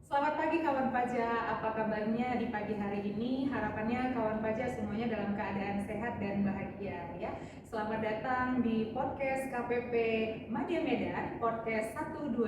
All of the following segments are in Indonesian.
Selamat pagi kawan pajak, apa kabarnya di pagi hari ini? Harapannya kawan pajak semuanya dalam keadaan sehat dan bahagia ya. Selamat datang di podcast KPP Madya Medan, podcast 123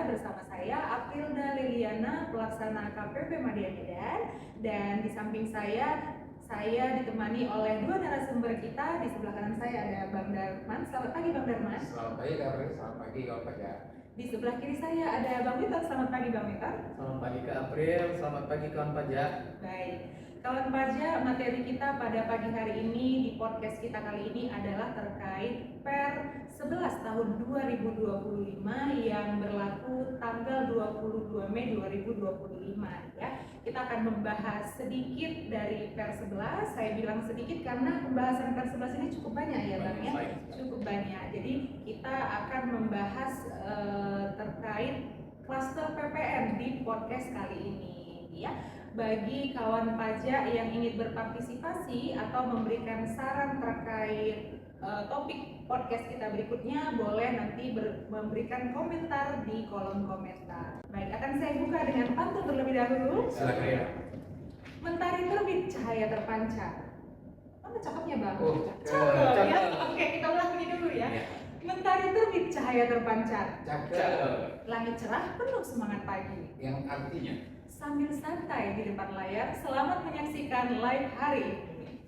bersama saya Aprilda Liliana, pelaksana KPP Madya Medan. Dan di samping saya ditemani oleh dua narasumber kita. Di sebelah kanan saya ada Bang Darman. Selamat pagi Bang Darman. Selamat pagi Kak April, selamat pagi kawan pajak. Di sebelah kiri saya ada Bang Witan. Selamat pagi Bang Witan. Selamat pagi Kak April, selamat pagi kawan pajak. Baik, kawan pajak, materi kita pada pagi hari ini di podcast kita kali ini adalah terkait Per 11 tahun 2025 yang berlaku tanggal 22 Mei 2025 ya. Kita akan membahas sedikit dari Per 11. Saya bilang sedikit karena pembahasan Per 11 ini cukup banyak ya Bang ya. Cukup banyak. Jadi kita akan membahas terkait klaster PPN di podcast kali ini ya. Bagi kawan pajak yang ingin berpartisipasi atau memberikan saran terkait topik podcast kita berikutnya, boleh nanti memberikan komentar di kolom komentar. Baik, akan saya buka dengan pantun terlebih dahulu. Silakan ya. Mentari terbit, cahaya terpancar. Mana cakepnya Bang? Oh, cakep ya. Oke, kita ulangi dulu ya. Mentari terbit, cahaya terpancar. Cakep. Langit cerah, penuh semangat pagi. Yang artinya Sambil santai di depan layar, selamat menyaksikan live hari ini.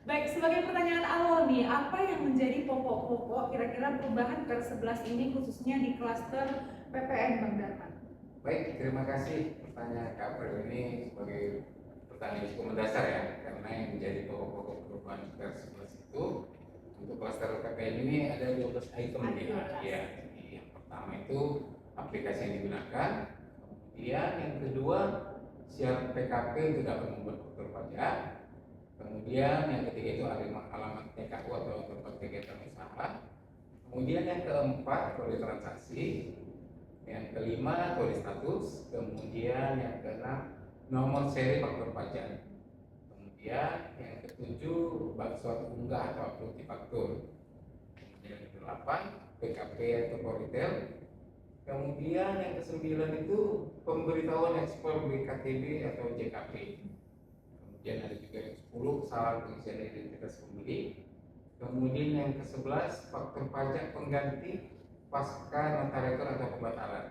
Baik, sebagai pertanyaan awal nih, apa yang menjadi pokok-pokok kira-kira perubahan Per 11 ini khususnya di klaster PPN Bang Darman? baik, terima kasih pertanyaan Kak April ini sebagai pertanyaan cukup mendasar ya, karena yang menjadi pokok-pokok perubahan Per 11 itu untuk klaster PPN ini ada 12 item ya. Jadi yang pertama itu aplikasi yang digunakan, kemudian yang kedua siap PKP untuk dapat membuat faktur pajak, kemudian yang ketiga itu alamat TKU atau tempat kegiatan usaha, kemudian yang keempat kode transaksi, yang kelima kode status, kemudian yang keenam nomor seri faktur pajak, kemudian yang ketujuh suatu unggah atau upload faktur, kemudian yang ke-8 PKP atau retail, kemudian yang ke-9 itu pemberitahuan ekspor BKTB atau JKP. Kemudian ada juga yang 10 kesalahan pengisian identitas pembeli. Kemudian yang ke-11 faktur pajak pengganti pasca notariatur atau pembatalan.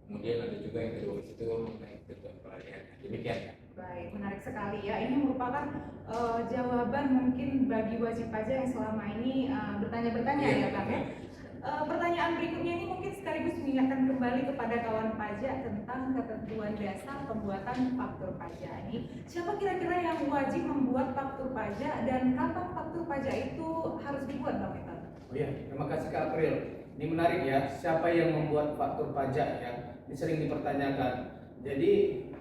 Kemudian ada juga yang ke-12 itu mengenai tujuan pelarian. Demikian ya. Baik, menarik sekali ya. Ini merupakan jawaban mungkin bagi wajib pajak yang selama ini bertanya-bertanya ya Bang ya. Pertanyaan berikutnya ini mungkin sekaligus mengingatkan kembali kepada kawan pajak tentang ketentuan dasar pembuatan faktur pajak ini. Siapa kira-kira yang wajib membuat faktur pajak dan kapan faktur pajak itu harus dibuat Bang Witan? Oh ya, terima kasih Kak April. Ini menarik ya, siapa yang membuat faktur pajak ya? Ini sering dipertanyakan. Jadi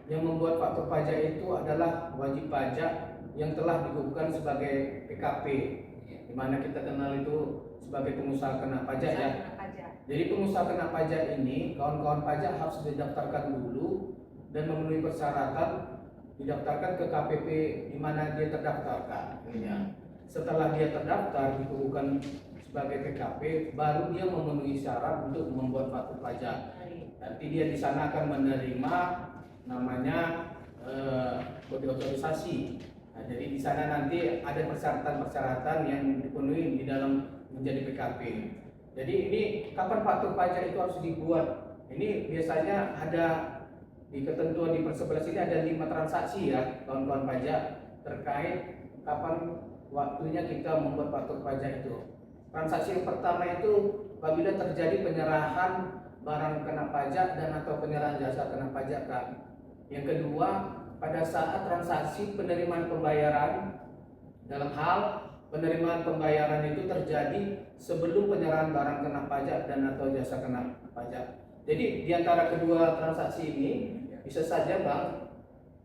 yang membuat faktur pajak itu adalah wajib pajak yang telah dikukuhkan sebagai PKP, di mana kita kenal itu sebagai pengusaha kena pajak ya. Jadi pengusaha kena pajak ini, kawan-kawan pajak harus didaftarkan dulu dan memenuhi persyaratan didaftarkan ke KPP di mana dia terdaftarkan. Setelah dia terdaftar dikukuhkan sebagai PKP, baru dia memenuhi syarat untuk membuat faktur pajak. Nanti dia di sana akan menerima namanya kode otorisasi. Nah, jadi di sana nanti ada persyaratan-persyaratan yang dipenuhi di dalam menjadi PKP. Jadi ini kapan faktur pajak itu harus dibuat? Ini biasanya ada di ketentuan di Per 11 ini ada 5 transaksi ya kawan-kawan pajak terkait kapan waktunya kita membuat faktur pajak itu. Transaksi yang pertama itu apabila terjadi penyerahan barang kena pajak dan atau penyerahan jasa kena pajak kan. Yang kedua, pada saat transaksi penerimaan pembayaran dalam hal penerimaan pembayaran itu terjadi sebelum penyerahan barang kena pajak dan atau jasa kena pajak. Jadi di antara kedua transaksi ini bisa saja Bang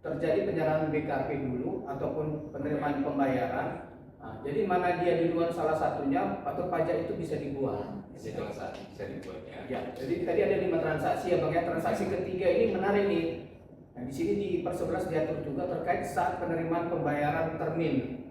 terjadi penyerahan BKP dulu ataupun penerimaan pembayaran. Nah, jadi mana dia di luar salah satunya faktur pajak itu bisa dibuat. Bisa dibuat ya. Ya, jadi tadi ada 5 transaksi ya Bang ya. Transaksi ketiga ini menarik nih. Nah, di sini di Per 11 diatur juga terkait saat penerimaan pembayaran termin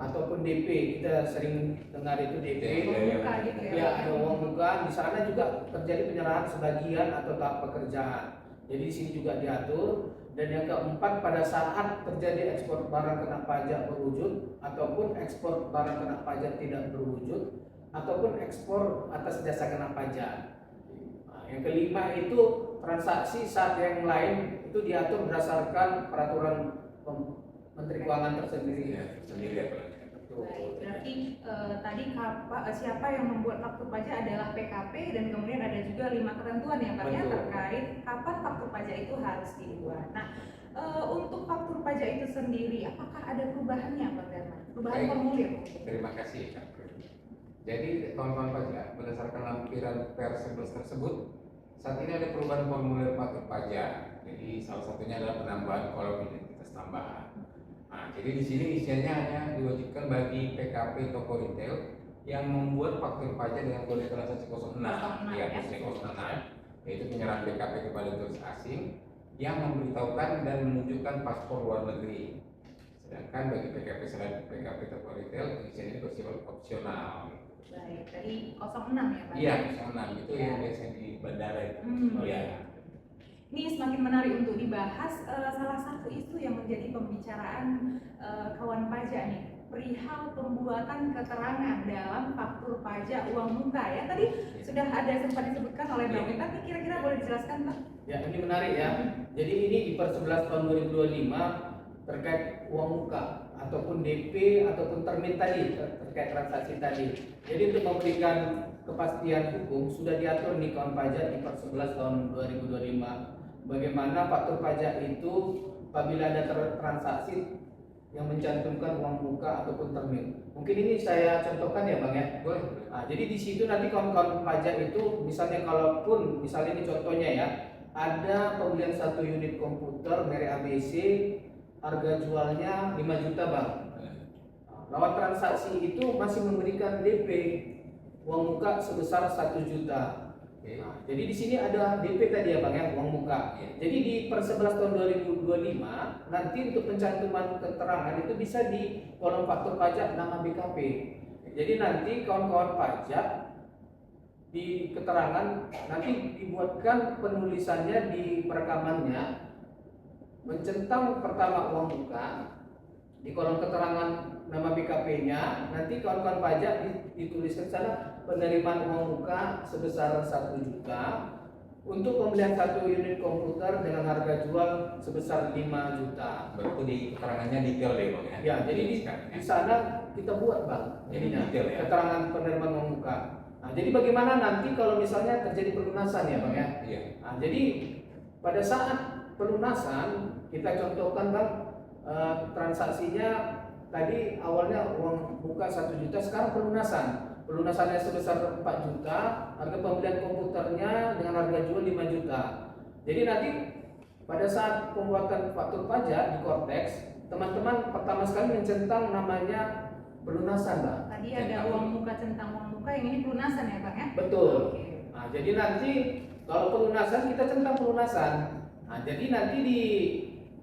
ataupun DP. Kita sering dengar itu DP. Buka gitu ya. Ya, ada uang buka. Di sana juga terjadi penyerahan sebagian atau tahap pekerjaan. Jadi di sini juga diatur. Dan yang keempat, pada saat terjadi ekspor barang kena pajak berwujud ataupun ekspor barang kena pajak tidak berwujud ataupun ekspor atas jasa kena pajak. Nah, yang kelima itu transaksi saat yang lain itu diatur berdasarkan peraturan Menteri Keuangan tersendiri. Ya, sendiri ya Pak. Baik, berarti tadi siapa yang membuat faktur pajak adalah PKP dan kemudian ada juga 5 ketentuan ya Pak ya Betul. terkait kapan faktur pajak itu harus dibuat. Nah, untuk faktur pajak itu sendiri apakah ada perubahannya Pak Firman? Perubahan Baik. formulir? Terima kasih Kak. Jadi kawan-kawan pajak, berdasarkan lampiran Per 11 tersebut, saat ini ada perubahan formulir faktur pajak. Jadi salah satunya adalah penambahan kolom identitas tambahan. Nah, jadi di sini isiannya hanya diwajibkan bagi PKP toko retail yang membuat faktur pajak dengan kode transaksi 06, 06, ya, ya. 06, yaitu penyerahan BKP kepada turis asing yang memberitahukan dan menunjukkan paspor luar negeri. Sedangkan bagi PKP selain PKP toko retail, pengisian ini bersifat opsional. Baik, tadi 06 ya Pak? Iya, 06 itu yang biasanya di bandara itu. Iya. Ini semakin menarik untuk dibahas. Salah satu isu yang menjadi pembicaraan kawan pajak nih, perihal pembuatan keterangan dalam faktur pajak uang muka ya. Tadi sudah ada sempat disebutkan oleh Bang Mita, tapi kira-kira boleh dijelaskan Pak? Ya, ini menarik ya. Jadi ini di Per 11 tahun 2025 terkait uang muka ataupun DP ataupun termin tadi terkait transaksi tadi. Jadi untuk memberikan kepastian hukum sudah diatur nih kawan pajak di Per 11 tahun 2025 bagaimana faktur pajak itu apabila ada transaksi yang mencantumkan uang muka ataupun termin. Mungkin ini saya contohkan ya Bang ya. Boleh. Nah, jadi di situ nanti kawan-kawan pajak itu misalnya kalaupun misalnya ini contohnya ya, ada pembelian 1 unit komputer merek ABC, harga jualnya 5 juta Bang. Lewat transaksi itu masih memberikan DP uang muka sebesar 1 juta. Nah, jadi di sini ada DP tadi ya Bang ya, uang muka. Jadi di Per 11 tahun 2025 nanti untuk pencantuman keterangan itu bisa di kolom faktur pajak nama BKP. Jadi nanti kawan-kawan pajak di keterangan nanti dibuatkan penulisannya di perekamannya mencentang pertama uang muka di kolom keterangan nama BKP-nya, nanti kawan-kawan pajak dituliskan sana penerimaan uang muka sebesar 1 juta untuk pembelian 1 unit komputer dengan harga jual sebesar 5 juta. Berarti di keterangannya detail deh Bang ya. Ya, jadi di sana kita buat Bang, jadinya detail ya. keterangan penerimaan uang muka. Nah, jadi bagaimana nanti kalau misalnya terjadi pelunasan ya Bang ya? Iya. Nah, jadi pada saat pelunasan kita contohkan Bang, transaksinya tadi awalnya uang muka 1 juta, sekarang pelunasannya sebesar 4 juta, harga pembelian komputernya dengan harga jual 5 juta. Jadi nanti pada saat pembuatan faktur pajak di Cortex, teman-teman pertama sekali mencentang namanya pelunasan Bang. Tadi ada uang muka centang uang muka, yang ini pelunasan ya Bang ya? Betul. Oke. Nah, jadi nanti kalau pelunasan kita centang pelunasan. Nah, jadi nanti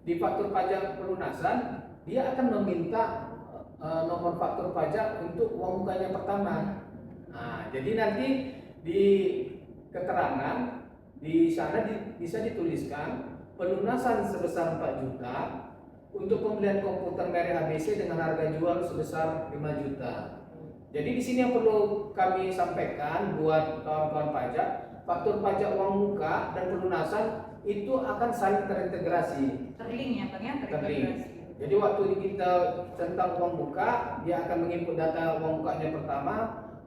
di faktur pajak pelunasan dia akan meminta nomor faktur pajak untuk uang mukanya pertama. Nah, jadi nanti di keterangan di sana bisa dituliskan pelunasan sebesar 4 juta untuk pembelian komputer merek ABC dengan harga jual sebesar 5 juta. Jadi di sini yang perlu kami sampaikan buat kawan-kawan pajak, faktur pajak uang muka dan pelunasan itu akan saling terintegrasi. Terlink ya Bang ya? Terlink. Jadi waktu kita centang uang muka, dia akan menginput data uang mukanya pertama,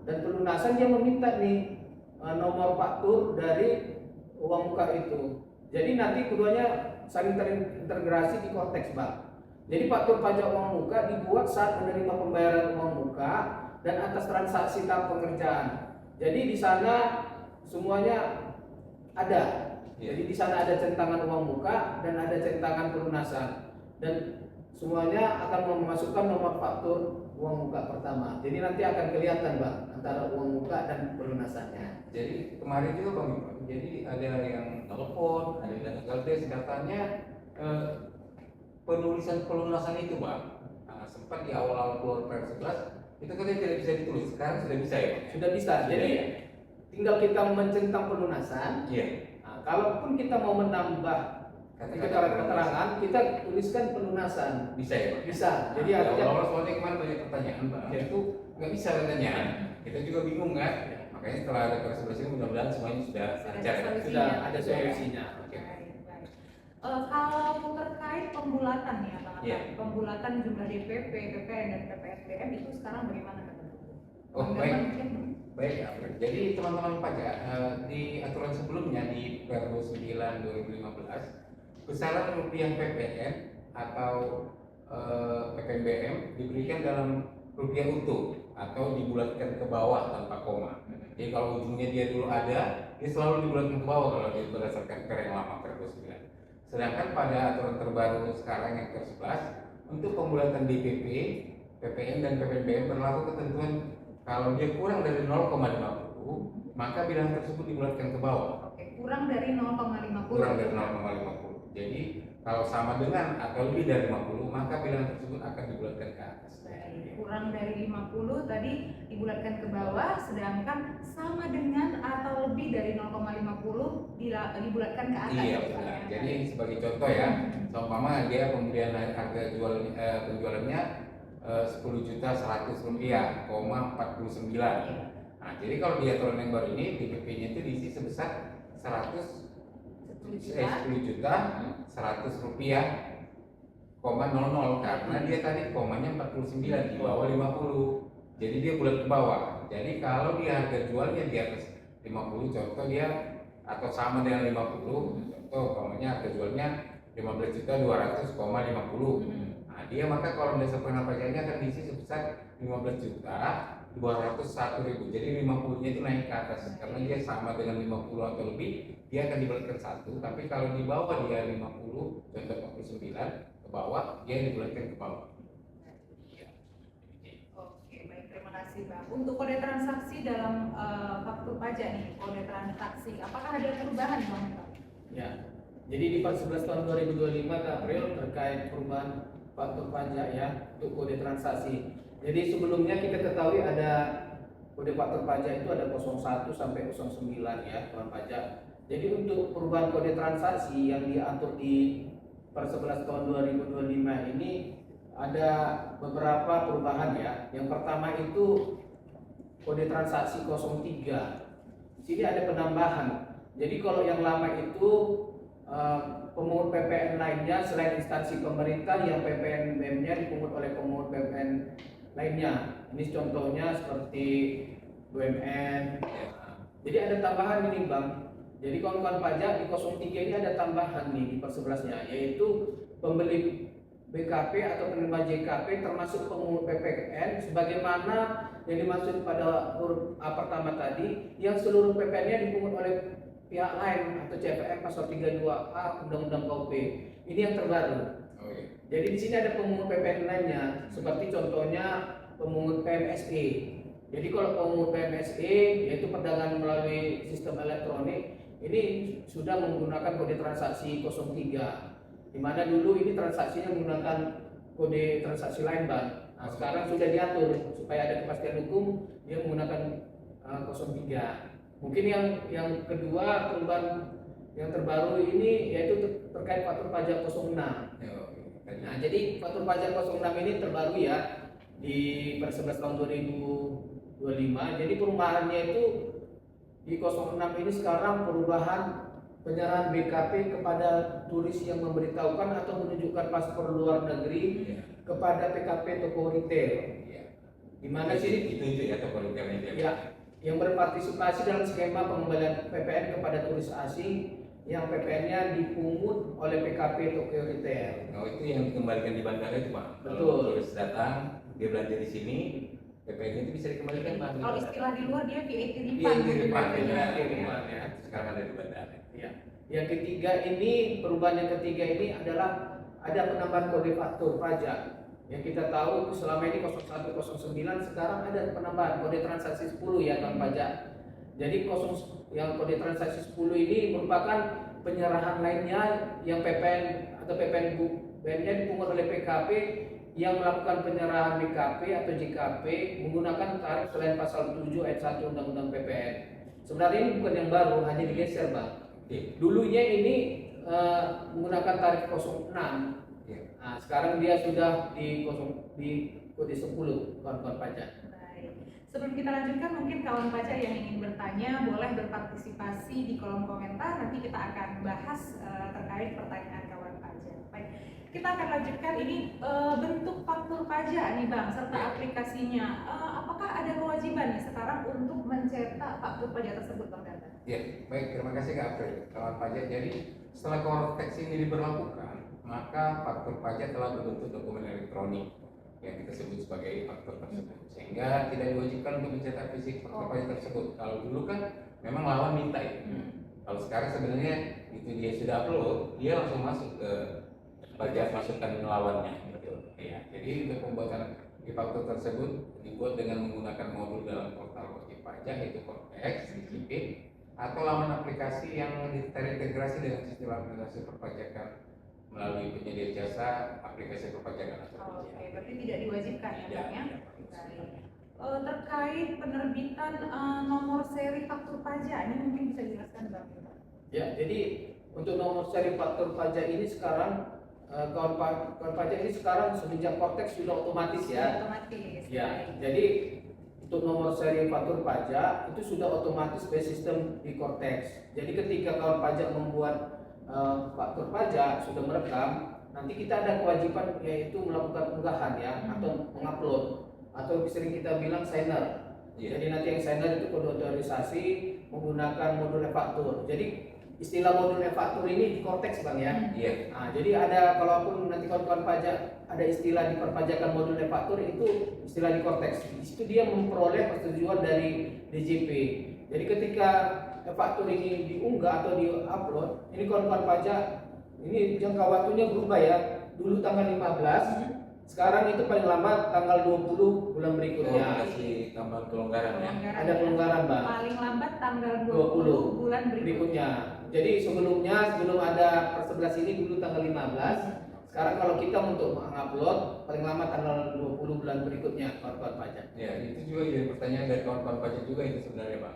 dan pelunasan dia meminta nih nomor faktur dari uang muka itu. Jadi nanti keduanya saling terintegrasi di Cortex Bang. Jadi faktur pajak uang muka dibuat saat menerima pembayaran uang muka dan atas transaksi tahap pengerjaan. Jadi di sana semuanya ada. Jadi di sana ada centangan uang muka dan ada centangan pelunasan. Dan semuanya akan memasukkan nomor faktur uang muka pertama. Jadi nanti akan kelihatan Bang antara uang muka dan pelunasannya. Jadi kemarin juga Bang, jadi ada yang telepon, ada yang gagal tes, katanya penulisan pelunasan itu Bang, sempat di awal-awal keluar Per 11 itu katanya tidak bisa ditulis, sekarang sudah bisa ya Bang? Sudah bisa. Jadi tinggal kita mencentang pelunasan. Iya. Nah, kalaupun kita mau menambah keterangan, kita tuliskan pelunasan. Bisa ya Pak? Bisa. Jadi Ya, artinya Allah soalnya kemarin banyak pertanyaan Pak. Itu nggak bisa katanya. Kita juga bingung kan. Makanya setelah ada kelas ini mudah-mudahan semuanya sudah lancar ya. sudah ada solusinya. Oke. Baik. Kalau terkait pembulatan ya Bang Atta, Iya. pembulatan jumlah DPP, PPN dan PPSDM itu sekarang bagaimana Kak? Oh, Bang baik. Darman mungkin? Baik, April. Jadi teman-teman pajak di aturan sebelumnya di Perpres 9 2015 besaran rupiah PPN atau PPNBM diberikan dalam rupiah utuh atau dibulatkan ke bawah tanpa koma. Jadi kalau ujungnya dia dulu ada, dia selalu dibulatkan ke bawah kalau dia berdasarkan per yang lama Perpres 9. Sedangkan pada aturan terbaru sekarang yang ke-11 untuk pembulatan DPP, PPN dan PPNBM berlaku ketentuan kalau dia kurang dari 0,50 maka bilangan tersebut dibulatkan ke bawah. Oke, kurang dari 0,50. Kurang dari 0,50. Jadi kalau sama dengan atau lebih dari 50 maka bilangan tersebut akan dibulatkan ke atas. Baik, kurang dari 50 tadi dibulatkan ke bawah, sedangkan sama dengan atau lebih dari 0,50 dibulatkan ke atas. Iya, Pak, benar. ya. Jadi sebagai contoh ya, seumpama dia pembelian harga penjualannya 10.100.000 rupiah, 49. Iya. Nah, jadi kalau di aturan yang baru ini DPP-nya itu diisi sebesar 10 juta 100 rupiah, 00 karena dia tadi komanya 49 di bawah 50. Jadi dia bulat ke bawah. Jadi kalau dia harga jualnya di atas 50 contoh dia atau sama dengan 50 contoh komanya harga jualnya 15.200,50. Nah, dia maka kalau dasar pengenal pajaknya akan diisi sebesar 15.201.000. Jadi 50-nya itu naik ke atas karena dia sama dengan 50 atau lebih, dia akan dibulatkan 1. Tapi kalau di bawah dia 50, contoh 49 ke bawah, dia dibulatkan ke bawah. Oke, baik, terima kasih Bang. Untuk kode transaksi dalam faktur pajak nih, kode transaksi, apakah ada perubahan Bang? Ya. Jadi di Part 11 tahun 2025 April terkait perubahan faktur pajak ya untuk kode transaksi. Jadi sebelumnya kita ketahui ada kode faktur pajak itu ada 01 sampai 09 ya Tuan pajak. Jadi untuk perubahan kode transaksi yang diatur di Per 11 tahun 2025 ini ada beberapa perubahan ya. Yang pertama itu kode transaksi 03. Di sini ada penambahan. Jadi kalau yang lama itu pemungut PPN lainnya selain instansi pemerintah yang PPN BEM-nya dipungut oleh pemungut PPN lainnya. Ini contohnya seperti BUMN. Jadi ada tambahan ini Bang. Jadi kawan-kawan pajak di 03 ini ada tambahan nih di Per 11-nya, yaitu pembeli BKP atau penerima JKP termasuk pemungut PPN sebagaimana yang dimaksud pada huruf A pertama tadi yang seluruh PPN-nya dipungut oleh pihak lain atau CPM pasal 32A Undang-Undang KUP. Ini yang terbaru. Jadi di sini ada pemungut PPN lainnya, seperti contohnya pemungut PMSE. Jadi kalau pemungut PMSE yaitu perdagangan melalui sistem elektronik, ini sudah menggunakan kode transaksi 03. Di mana dulu ini transaksinya menggunakan kode transaksi lain Bang. Nah, sekarang sudah diatur supaya ada kepastian hukum, dia menggunakan 03. Mungkin yang kedua perubahan yang terbaru ini yaitu terkait faktur pajak 06. Nah, jadi faktur pajak 06 ini terbaru ya di Per 11 tahun 2025. Jadi perubahannya itu di 06 ini sekarang perubahan penyerahan BKP kepada turis yang memberitahukan atau menunjukkan paspor luar negeri kepada PKP toko retail. Di mana sih itu ya toko retailnya ya yang berpartisipasi dalam skema pengembalian PPN kepada turis asing yang PPN-nya dipungut oleh PKP Tokyo Retail. Oh, itu yang dikembalikan di bandara itu Pak. Betul. Kalau turis datang, dia belanja di sini, PPN itu bisa dikembalikan Pak. Kalau istilah di luar dia VAT Iya, refund. itu refund ya. Sekarang ada di bandara. Ya. Yang ketiga ini perubahan yang ketiga ini adalah ada penambahan kode faktur pajak. Yang kita tahu selama ini 0109 sekarang ada penambahan kode transaksi 10 ya Tuan pajak. Jadi yang kode transaksi 10 ini merupakan penyerahan lainnya yang PPN atau PPN BEM-nya dipungut oleh PKP yang melakukan penyerahan BKP atau JKP menggunakan tarif selain pasal 7 ayat 1 Undang-Undang PPN. Sebenarnya ini bukan yang baru, hanya digeser Bang. Dulunya ini menggunakan tarif 06. Nah, sekarang dia sudah di kode 10 kawan-kawan pajak. Baik. Sebelum kita lanjutkan, mungkin kawan pajak yang ingin bertanya boleh berpartisipasi di kolom komentar. Nanti kita akan bahas terkait pertanyaan kawan pajak. Baik, kita akan lanjutkan ini bentuk faktur pajak nih Bang, serta aplikasinya. Apakah ada kewajiban nih sekarang untuk mencetak faktur pajak tersebut Bang Ganda? Ya, baik, terima kasih Kak April. Kawan pajak, jadi setelah Cortex ini diberlakukan, maka faktur pajak telah berbentuk dokumen elektronik yang kita sebut sebagai faktur tersebut, sehingga tidak diwajibkan untuk mencetak fisik faktur pajak tersebut. Kalau dulu kan memang lawan minta itu. Kalau sekarang sebenarnya itu dia sudah upload, dia langsung masuk ke pajak, masukkan lawannya gitu. Ya, jadi untuk pembuatan di faktur tersebut dibuat dengan menggunakan modul dalam portal wajib pajak yaitu Cortex, DJP, atau laman aplikasi yang terintegrasi dengan sistem aplikasi perpajakan melalui penyedia jasa aplikasi perpajakan atau Oke, berarti tidak diwajibkan ya Bang ya? Baik. Terkait penerbitan nomor seri faktur pajak, ini mungkin bisa dijelaskan Bang? Ya, jadi untuk nomor seri faktur pajak ini sekarang kawan pajak ini sekarang semenjak Cortex sudah otomatis ya. Otomatis. Ya, jadi untuk nomor seri faktur pajak itu sudah otomatis by sistem di Cortex. Jadi ketika kawan pajak membuat faktur pajak sudah merekam, nanti kita ada kewajiban yaitu melakukan unggahan ya atau mengupload atau sering kita bilang signer. Jadi nanti yang signer itu kode otorisasi menggunakan modul e-faktur. Jadi istilah modul e-faktur ini di Cortex Bang ya. Iya. Nah, jadi ada kalaupun nanti kawan-kawan pajak ada istilah di perpajakan modul e-faktur itu istilah di Cortex. Di situ dia memperoleh persetujuan dari DJP. Jadi ketika e-faktur ini diunggah atau di-upload, ini kawan-kawan pajak ini jangka waktunya berubah ya. Dulu tanggal 15, sekarang itu paling lambat tanggal 20 bulan berikutnya. Kasih tambahan kelonggaran ya. Ada kelonggaran Bang. Paling lambat tanggal 20 bulan berikutnya. Jadi sebelum ada per 11 ini dulu tanggal 15. Sekarang kalau kita untuk mengupload paling lama tanggal 20 bulan berikutnya kawan-kawan pajak. Ya, itu juga jadi pertanyaan dari kawan-kawan pajak juga itu sebenarnya Pak.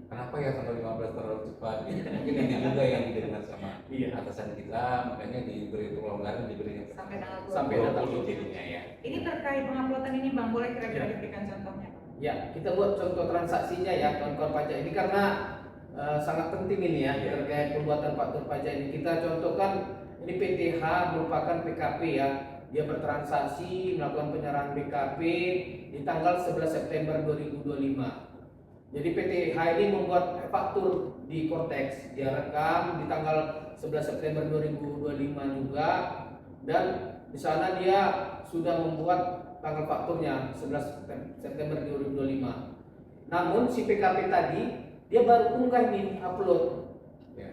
Kenapa ya tanggal 15 terlalu cepat? Gitu. Mungkin ini juga yang didengar sama atasan kita, makanya diberi kelonggaran, diberi sampai tanggal 20 jadinya ya. Ini terkait penguploadan ini Bang, boleh kira-kira diberikan contohnya? Ya, kita buat contoh transaksinya ya kawan-kawan pajak ini karena sangat penting ini ya terkait pembuatan faktur pajak ini. Kita contohkan ini PTH merupakan PKP ya. Dia bertransaksi melakukan penyerahan BKP di tanggal 11 September 2025. Jadi PTH ini membuat faktur di Cortex. Dia rekam di tanggal 11 September 2025 juga, dan di sana dia sudah membuat tanggal fakturnya 11 September 2025. Namun si PKP tadi dia baru unggah nih upload.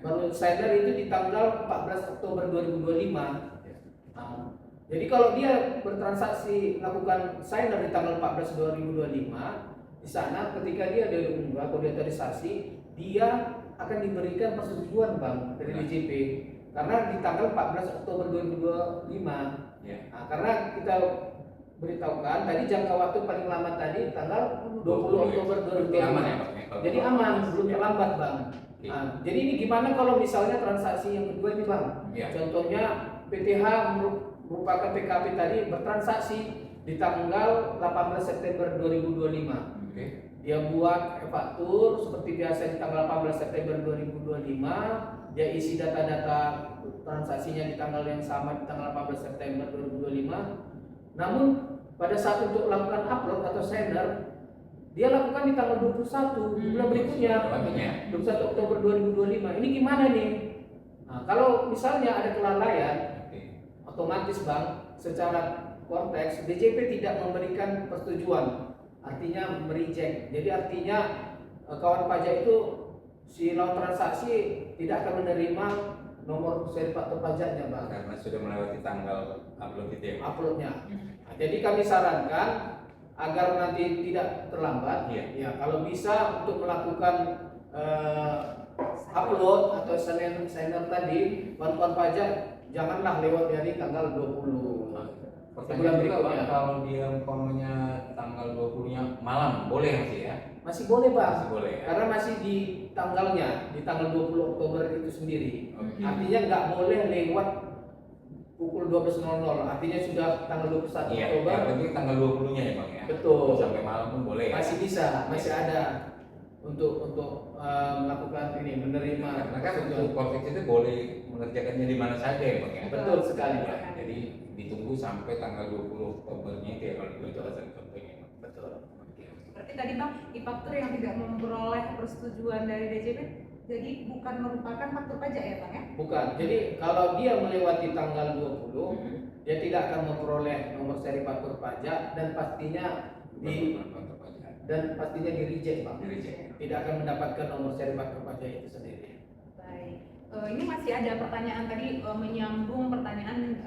Baru signer itu di tanggal 14 Oktober 2025. Nah, jadi kalau dia bertransaksi melakukan signer di tanggal 14 2025, di sana ketika dia diunggah kode otorisasi, dia akan diberikan persetujuan Bang dari DJP karena di tanggal 14 Oktober 2025. Nah, karena kita beritahukan tadi jangka waktu paling lama tadi tanggal 20 Oktober 2025. Jadi aman, belum terlambat Bang. Nah, jadi ini gimana kalau misalnya transaksi yang kedua ini Bang? Contohnya PTH merupakan PKP tadi bertransaksi di tanggal 18 September 2025. Dia buat e-faktur seperti biasa di tanggal 18 September 2025. Dia isi data-data transaksinya di tanggal yang sama di tanggal 18 September 2025. Namun pada saat untuk melakukan upload atau sender, dia lakukan di tanggal 21 bulan berikutnya, 21 Oktober 2025. Ini gimana nih? Nah, kalau misalnya ada kelalaian, otomatis Bang, secara konteks DJP tidak memberikan persetujuan, artinya mereject. Jadi artinya kawan pajak itu si lawan transaksi tidak akan menerima nomor seri faktur pajaknya Bang, karena sudah melewati tanggal upload itu ya. Uploadnya. Nah, jadi kami sarankan agar nanti tidak terlambat, ya kalau bisa untuk melakukan upload atau signer tadi kawan-kawan pajak janganlah lewat dari tanggal 20. Pertanyaan juga berikutnya. Bang, kalau dia umpamanya tanggal 20-nya malam, boleh masih ya? Masih boleh Bang, Masih boleh ya? karena masih di tanggalnya, di tanggal 20 Oktober itu sendiri. Oke. Artinya nggak boleh lewat pukul 12.00, artinya sudah tanggal 21 Iya, Oktober. yang penting tanggal 20-nya ya Bang ya? Betul. Sampai malam pun boleh ya? Masih bisa, masih ada untuk melakukan ini, menerima. Karena kan untuk Cortex itu boleh mengerjakannya di mana saja ya Bang ya? Betul sekali Pak. Ya, jadi ditunggu sampai tanggal 20 Oktobernya itu ya kalau itu alasan contohnya. Betul. Oke. Berarti tadi Bang, e-faktur yang tidak memperoleh persetujuan dari DJP jadi bukan merupakan faktur pajak ya Bang ya? Bukan. Jadi kalau dia melewati tanggal 20, dia tidak akan memperoleh nomor seri faktur pajak dan pastinya di reject Pak. Di reject. Tidak akan mendapatkan nomor seri faktur pajak itu sendiri. Baik. Ini masih ada pertanyaan tadi menyambung pertanyaan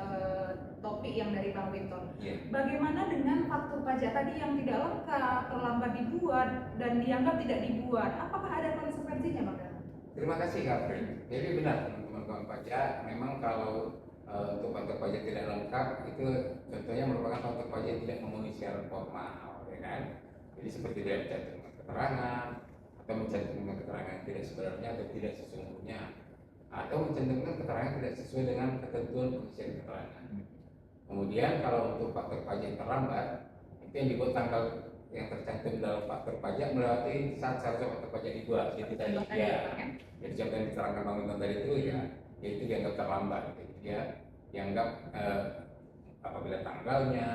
topik yang dari Bang Winton. Iya. Bagaimana dengan faktur pajak tadi yang tidak lengkap, terlambat dibuat dan dianggap tidak dibuat? Apakah ada konsekuensinya Bang? Terima kasih Kak Fred. Jadi benar teman-teman pajak, memang kalau untuk faktur pajak tidak lengkap itu contohnya merupakan faktur pajak yang tidak memenuhi syarat formal, ya kan? Jadi seperti tidak mencantumkan keterangan atau mencantumkan keterangan yang tidak sebenarnya atau tidak sesungguhnya, atau mencantumkan keterangan tidak sesuai dengan ketentuan pengisian keterangan. Kemudian kalau untuk faktur pajak terlambat, itu yang dibuat tanggal yang tercantum dalam faktur pajak melewati saat seharusnya faktur pajak dibuat. Jadi tadi ya, jadi contoh yang diterangkan Bang Winton tadi itu ya, itu dianggap terlambat. Jadi dia dianggap apabila tanggalnya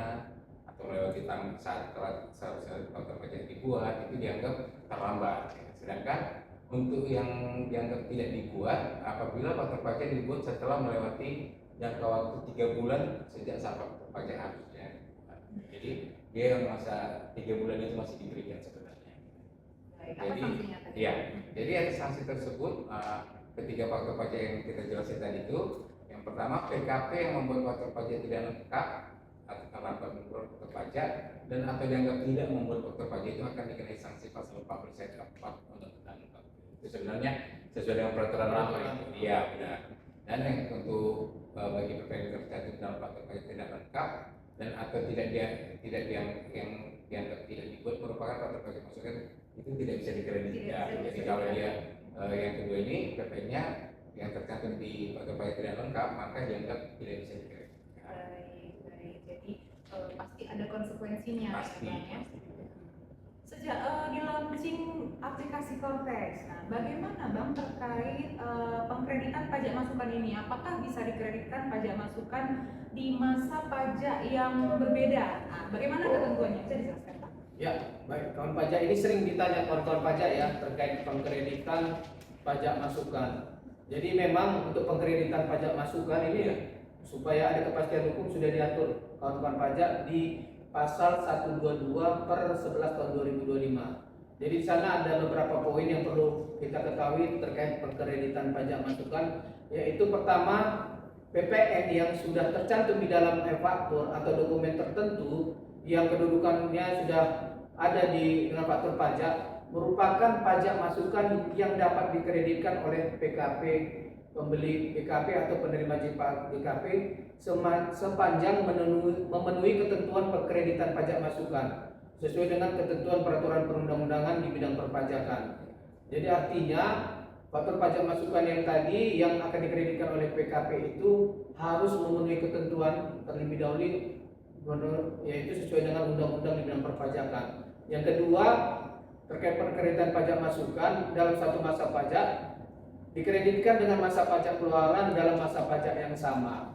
atau melewati saat seharusnya faktur pajak dibuat itu dianggap terlambat. Sedangkan untuk yang dianggap tidak dibuat, apabila faktur pajak dibuat setelah melewati jangka waktu 3 bulan sejak saat faktur pajak harusnya. Jadi dia yang masa 3 bulan itu masih diberikan sebenarnya. Baik, apa sanksinya tadi? Ya, jadi ada sanksi tersebut ketiga faktor pajak yang kita jelaskan tadi itu. Yang pertama PKP yang membuat faktor pajak tidak lengkap atau terlambat membuat faktor pajak dan atau dianggap tidak membuat faktor pajak itu akan dikenai sanksi pasal 14 ayat 4 Undang-Undang. Itu sebenarnya sesuai dengan peraturan lama itu. Iya benar. Dan yang untuk bagi PPN tercantum dalam faktor pajak tidak lengkap dan atau tidak yang dianggap tidak dibuat merupakan faktor pajak masukan itu tidak bisa dikreditkan. Jadi kalau dia yang kedua ini PPN-nya yang tercantum di faktor pajak tidak lengkap maka dianggap tidak bisa dikreditkan. Baik. Jadi pasti ada konsekuensinya Pasti. ya. Sejak di launching aplikasi Cortex, nah bagaimana Bang terkait pengkreditan pajak masukan ini? Apakah bisa dikreditkan pajak masukan di masa pajak yang berbeda? Nah, bagaimana ketentuannya? Bisa dijelaskan Pak? Ya, baik. Kawan pajak ini sering ditanya kawan-kawan pajak ya terkait pengkreditan pajak masukan. Jadi memang untuk pengkreditan pajak masukan ini supaya ada kepastian hukum sudah diatur kawan-kawan pajak di pasal 122 per 11 tahun 2025. Jadi di sana ada beberapa poin yang perlu kita ketahui terkait pengkreditan pajak masukan, yaitu pertama PPN yang sudah tercantum di dalam e-faktur atau dokumen tertentu yang kedudukannya sudah ada dengan faktur pajak merupakan pajak masukan yang dapat dikreditkan oleh PKP, pembeli PKP atau penerima JPKP sepanjang memenuhi ketentuan pengkreditan pajak masukan sesuai dengan ketentuan peraturan perundang-undangan di bidang perpajakan. Jadi artinya faktur pajak masukan yang tadi yang akan dikreditkan oleh PKP itu harus memenuhi ketentuan terlebih dahulu yaitu sesuai dengan undang-undang di bidang perpajakan. Yang kedua, terkait pengkreditan pajak masukan dalam satu masa pajak dikreditkan dengan masa pajak keluaran dalam masa pajak yang sama.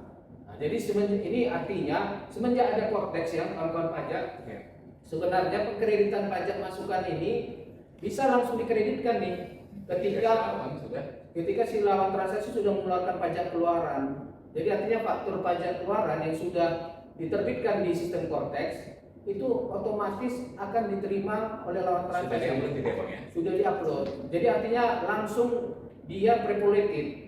Nah, jadi ini artinya semenjak ada Cortex yang kawan-kawan pajak, sebenarnya pengkreditan pajak masukan ini bisa langsung dikreditkan nih ketika si lawan transaksi sudah mengeluarkan pajak keluaran. Jadi artinya faktur pajak keluaran yang sudah diterbitkan di sistem Cortex itu otomatis akan diterima oleh lawan transaksi. Sudah diupload. Jadi artinya langsung dia prepolated.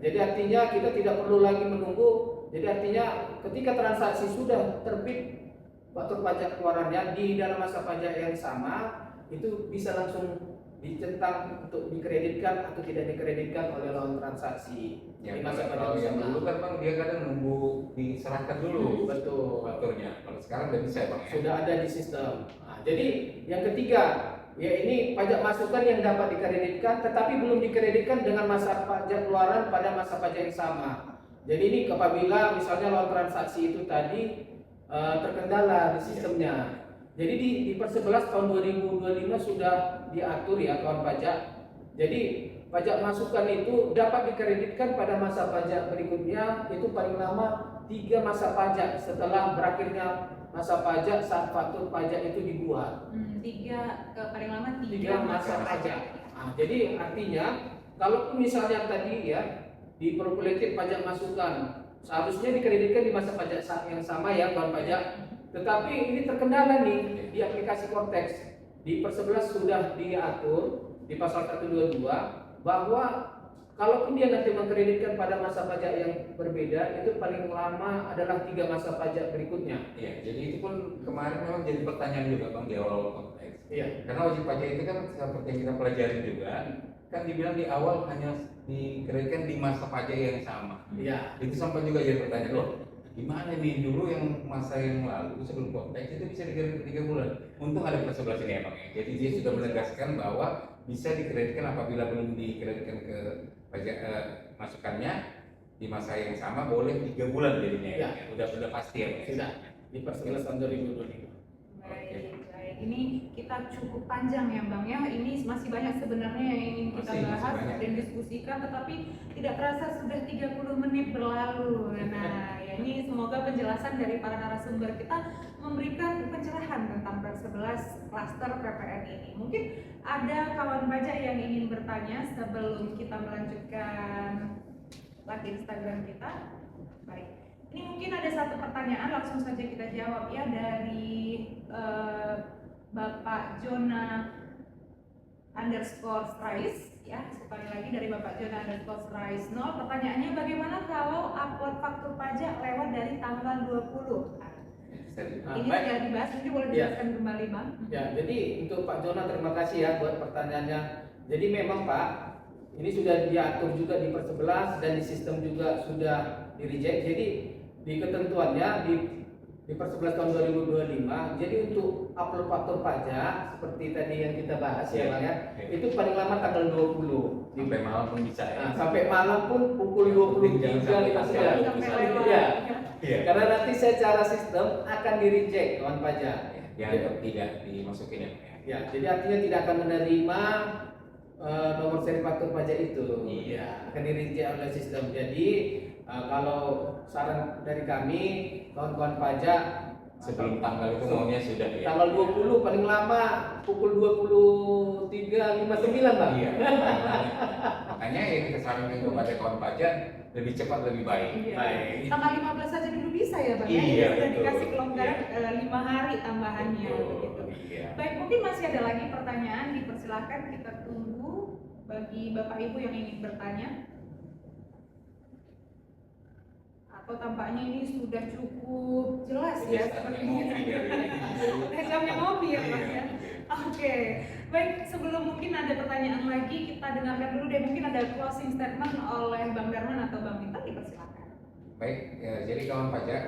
Jadi artinya kita tidak perlu lagi menunggu. Jadi artinya ketika transaksi sudah terbit faktur pajak keluarannya di dalam masa pajak yang sama, itu bisa langsung ditentang untuk dikreditkan atau tidak dikreditkan oleh lawan transaksi Ya, di masa kalau pajak yang bersama. dulu kan bang dia kadang nunggu diserahkan dulu Betul. fakturnya. Kalau sekarang udah bisa bang ya. Sudah ada di sistem. Nah, jadi yang ketiga, ya ini pajak masukan yang dapat dikreditkan tetapi belum dikreditkan dengan masa pajak keluaran pada masa pajak yang sama. Jadi ini apabila misalnya lawan transaksi itu tadi terkendala di sistemnya. Jadi di per 11 tahun 2025 sudah diatur ya kawan pajak. Jadi pajak masukan itu dapat dikreditkan pada masa pajak berikutnya itu paling lama 3 masa pajak setelah berakhirnya masa pajak saat faktur pajak itu dibuat. Paling lama 3 3 masa pajak. Nah, jadi artinya kalau misalnya tadi ya diperbolehkan pajak masukan seharusnya dikreditkan di masa pajak yang sama ya kawan pajak. Tetapi ini terkendala nih di aplikasi Cortex. Di per 11 sudah diatur di pasal 122 bahwa kalaupun dia nanti mengkreditkan pada masa pajak yang berbeda itu paling lama adalah 3 masa pajak berikutnya. Iya, jadi itu pun kemarin memang jadi pertanyaan juga bang di awal konteks. Iya. Karena wajib pajak itu kan seperti yang kita pelajari juga, kan dibilang di awal hanya dikreditkan di masa pajak yang sama. Iya. Itu sampai juga jadi pertanyaan loh, gimana nih dulu yang masa yang lalu sebelum konteks itu bisa dikreditkan 3 bulan. Untung ada per 11 ini ya bang ya. Jadi dia sudah menegaskan bahwa bisa dikreditkan apabila belum dikreditkan ke pajak masukannya di masa yang sama boleh 3 bulan jadinya ya. Udah pasti ya bang. Sudah di per 11 tahun 2025. Baik. Ini kita cukup panjang ya Bang ya. Ini masih banyak sebenarnya yang ingin kita Masih bahas banyak. dan diskusikan, tetapi tidak terasa sudah 30 menit berlalu. Nah, ya ini semoga penjelasan dari para narasumber kita memberikan pencerahan tentang per 11 klaster PPN ini. Mungkin ada kawan pajak yang ingin bertanya sebelum kita melanjutkan live Instagram kita. Baik. Ini mungkin ada satu pertanyaan, langsung saja kita jawab ya dari Bapak Jona _Strais ya, sekali lagi dari Bapak Jona _Strais 0. Pertanyaannya, bagaimana kalau upload faktur pajak lewat dari tanggal 20? Ini sudah dibahas, mungkin boleh dijelaskan kembali Bang. Ya, jadi untuk Pak Jona terima kasih ya buat pertanyaannya. Jadi memang Pak, ini sudah diatur juga di per 11 dan di sistem juga sudah di reject. Jadi di ketentuannya di per 11 tahun 2025, jadi untuk upload faktur pajak seperti tadi yang kita bahas ya Bang ya, itu paling lama tanggal 20 Sampai malam pun bisa ya. Nah, sampai malam pun pukul 23.59. Iya. Karena nanti secara sistem akan di reject kawan pajak. Yang tidak dimasukin ya. Ya, jadi artinya tidak akan menerima nomor seri faktur pajak itu. Iya. Akan di reject oleh sistem. Jadi kalau saran dari kami kawan-kawan pajak Sebelum tanggal itu maunya sudah ya. tanggal 20 paling lama pukul 23.59 Bang. Iya. Makanya yang kita sarankan kepada kawan pajak lebih cepat lebih baik. Iya. Baik. Tanggal 15 saja dulu bisa ya Bang ya. Iya, Ini sudah betul. dikasih kelonggaran 5 hari tambahannya begitu. Iya. Baik, mungkin masih ada lagi pertanyaan, dipersilakan kita tunggu bagi Bapak Ibu yang ingin bertanya. Atau tampaknya ini sudah cukup jelas ya sepertinya. Jamnya mobil ya Mas ya. Oke, baik, sebelum mungkin ada pertanyaan lagi, kita dengarkan dulu deh, mungkin ada closing statement oleh Bang Darman atau Bang Minta, dipersilakan. Baik, jadi kawan pajak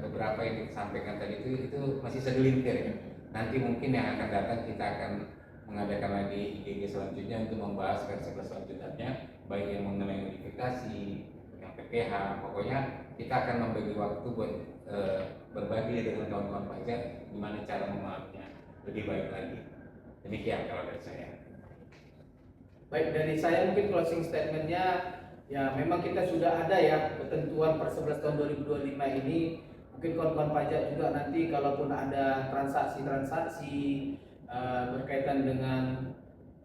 beberapa yang disampaikan tadi itu masih segelintir ya. Nanti mungkin yang akan datang kita akan mengadakan lagi IGG selanjutnya untuk membahas versi selanjutnya, baik yang mengenai notifikasi, yang PPH, pokoknya kita akan membagi waktu buat berbagi dengan kawan-kawan pajak gimana cara memahaminya lebih baik lagi. Demikian kalau dari saya. Baik, dari saya mungkin closing statementnya ya memang kita sudah ada ya ketentuan per 11 tahun 2025 ini. Mungkin kawan-kawan pajak juga nanti kalaupun ada transaksi-transaksi berkaitan dengan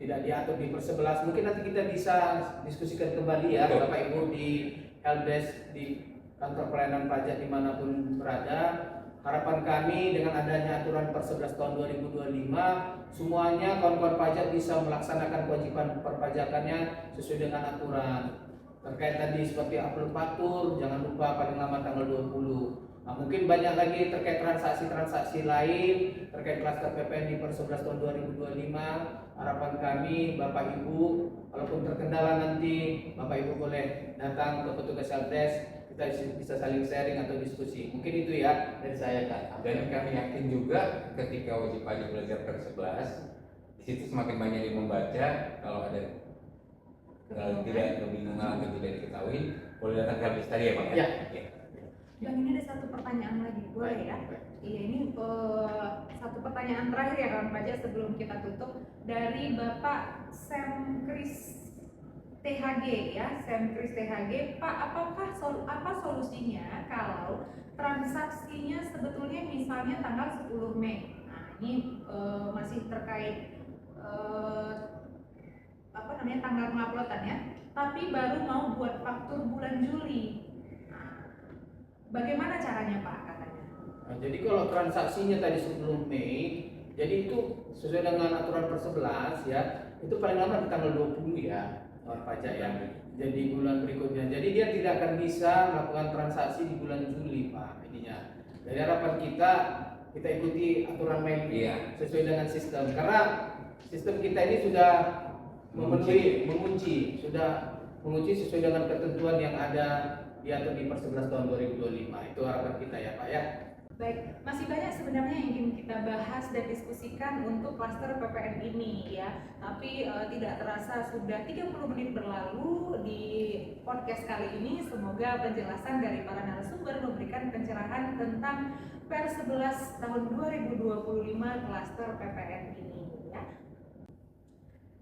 tidak diatur di per 11, mungkin nanti kita bisa diskusikan kembali ya Bapak Ibu di helpdesk di kantor pelayanan pajak dimanapun berada. Harapan kami dengan adanya aturan per 11 tahun 2025, semuanya kawan-kawan pajak bisa melaksanakan kewajiban perpajakannya sesuai dengan aturan. Terkait tadi seperti upload faktur, jangan lupa paling lama tanggal 20. Nah, mungkin banyak lagi terkait transaksi-transaksi lain terkait klaster PPN di per 11 tahun 2025. Harapan kami Bapak Ibu, walaupun terkendala nanti Bapak Ibu boleh datang ke petugas helpdesk, kita bisa saling sharing atau diskusi. Mungkin itu ya dari saya, Kak. Dan kami yakin juga ketika wajib pajak belajar per 11, di situ semakin banyak yang membaca. Kalau ada tidak kebingungan atau tidak diketahui, boleh datang ke habis tadi ya Bang ya? Ya. Dan ini ada satu pertanyaan lagi, boleh ya? Iya, ini satu pertanyaan terakhir ya kawan pajak sebelum kita tutup dari Bapak Sam Chris THG ya, Sam Chris THG. Pak, apa solusinya kalau transaksinya sebetulnya misalnya tanggal 10 Mei? Nah, ini masih terkait tanggal penguploadan ya, tapi baru mau buat faktur bulan Juli. Bagaimana caranya Pak katanya? Nah, jadi kalau transaksinya tadi sebelum Mei, jadi itu sesuai dengan aturan per 11 ya, itu paling lama di tanggal 20 ya, pajak ya. Jadi bulan berikutnya. Jadi dia tidak akan bisa melakukan transaksi di bulan Juli Pak ininya. Jadi harapan kita ikuti aturan main sesuai dengan sistem. Karena sistem kita ini sudah mengunci sesuai dengan ketentuan yang ada diatur di per 11 tahun 2025. Itu harapan kita ya Pak ya. Baik, masih banyak sebenarnya yang ingin kita bahas dan diskusikan untuk klaster PPN ini ya. Tapi tidak terasa sudah 30 menit berlalu di podcast kali ini. Semoga penjelasan dari para narasumber memberikan pencerahan tentang per 11 tahun 2025 klaster PPN ini ya.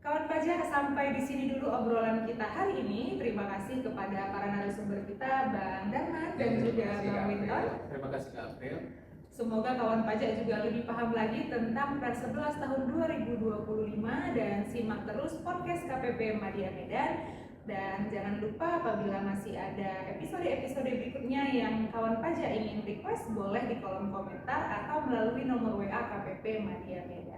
Kawan pajak, sampai di sini dulu obrolan kita hari ini. Terima kasih kepada para narasumber kita, Bang Darmat dan juga Bang Winton. Terima kasih Kak April. Semoga kawan pajak juga lebih paham lagi tentang per 11 tahun 2025 dan simak terus podcast KPP Madya Medan. Dan jangan lupa apabila masih ada episode-episode berikutnya yang kawan pajak ingin request, boleh di kolom komentar atau melalui nomor WA KPP Madya Medan.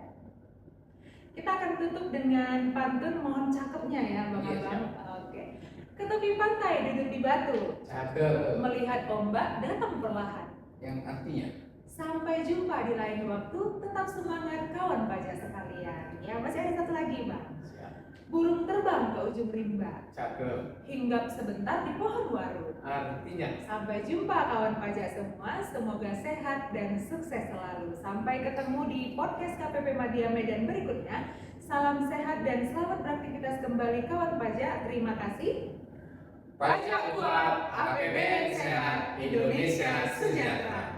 Kita akan tutup dengan pantun mohon cakepnya ya Bang Abang. Oke. Ke tepi pantai duduk di batu. Cakep. Melihat ombak datang perlahan. Yang artinya Sampai jumpa di lain waktu. Tetap semangat kawan pajak sekalian. Ya, masih ada satu lagi Bang. Burung terbang ke ujung rimba. Cakep. Hinggap sebentar di pohon waru. Artinya Sampai jumpa kawan pajak semua. Semoga sehat dan sukses selalu. Sampai ketemu di podcast KPP Madya Medan berikutnya. Salam sehat dan selamat beraktivitas kembali kawan pajak. Terima kasih. pajak uang APBN sehat, Indonesia sejahtera.